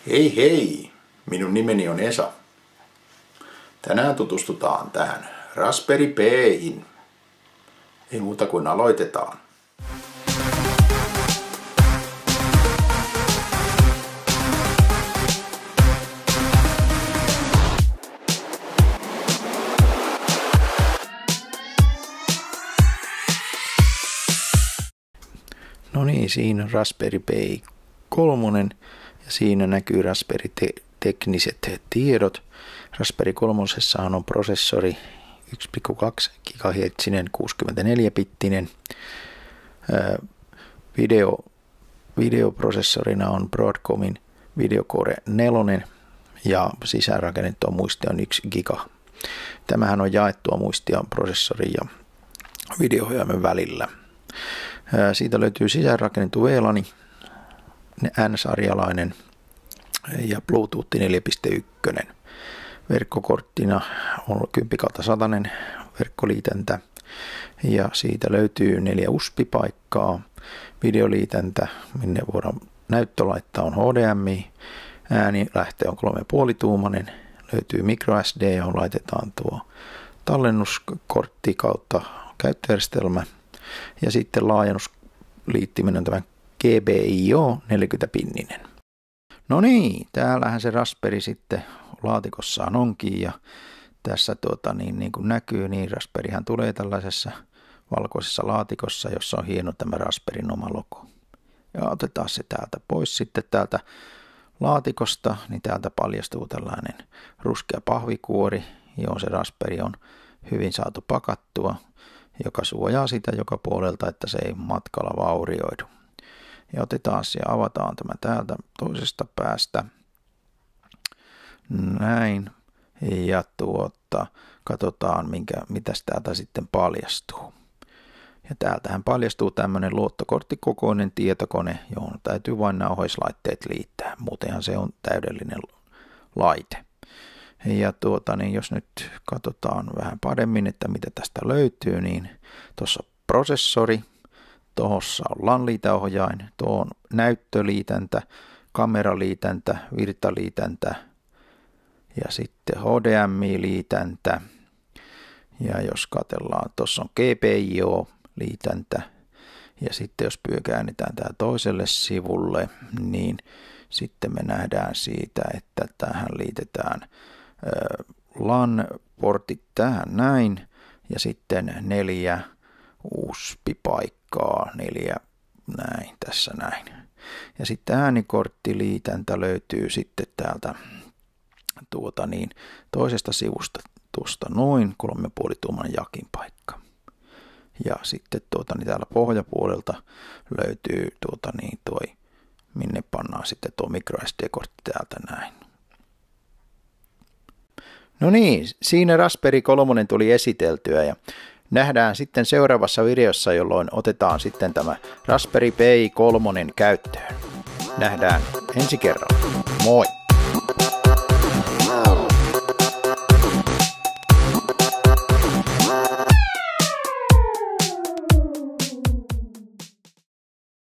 Hei hei, minun nimeni on Esa. Tänään tutustutaan tähän Raspberry Piin. Ei muuta kuin aloitetaan. No niin, siinä on Raspberry Pi 3 ja siinä näkyy Raspberry tekniset tiedot. Raspberry 3 on prosessori 1,2 GHz 64-bittinen. Videoprosessorina on Broadcomin VideoCore 4 ja sisäänrakennettua muistia on 1 GB. Tämähän on jaettua muistia prosessorin ja videoohjaimen välillä. Siitä löytyy sisäänrakennettu VLAN, N-sarjalainen ja Bluetooth 4.1. Verkkokorttina on 10/100 verkkoliitäntä ja siitä löytyy 4 USB-paikkaa. Videoliitäntä, minne voidaan näyttö laittaa, on HDMI. Äänilähte on 3,5-tuumainen. Löytyy microSD, johon laitetaan tuo tallennuskortti kautta käyttöjärjestelmä. Ja sitten laajennusliittimen on tämä GPIO 40-pinninen. No niin, täällähän se Raspberry sitten laatikossaan onkin ja tässä niin kuin näkyy, niin Raspberryhän tulee tällaisessa valkoisessa laatikossa, jossa on hieno tämä Raspberryn oma logo. Ja otetaan se täältä pois sitten täältä laatikosta, niin täältä paljastuu tällainen ruskea pahvikuori, johon se Raspberry on hyvin saatu pakattua, joka suojaa sitä joka puolelta, että se ei matkalla vaurioidu. Ja otetaan ja avataan tämä täältä toisesta päästä. Näin. Ja katsotaan, mitäs täältä sitten paljastuu. Ja täältähän paljastuu tämmöinen luottokorttikokoinen tietokone, johon täytyy vain nauhoislaitteet liittää. Muutenhan se on täydellinen laite. Ja jos nyt katsotaan vähän paremmin, että mitä tästä löytyy, niin tuossa on prosessori, tuossa on LAN-liitäohjain, tuo on näyttöliitäntä, kameraliitäntä, virtaliitäntä ja sitten HDMI-liitäntä. Ja jos katsellaan, tuossa on GPIO-liitäntä ja sitten jos käännetään tämä toiselle sivulle, niin sitten me nähdään siitä, että tähän liitetään LAN-portit tähän näin ja sitten 4 USB-paikkaa, 4 näin, tässä näin. Ja sitten äänikorttiliitäntä löytyy sitten täältä toisesta sivusta tuosta noin 3,5-tuumainen jakin paikka. Ja sitten täällä pohjapuolelta löytyy minne pannaan sitten tuo microSD-kortti täältä näin. No niin, siinä Raspberry 3 tuli esiteltyä ja nähdään sitten seuraavassa videossa, jolloin otetaan sitten tämä Raspberry Pi 3 käyttöön. Nähdään ensi kerralla. Moi!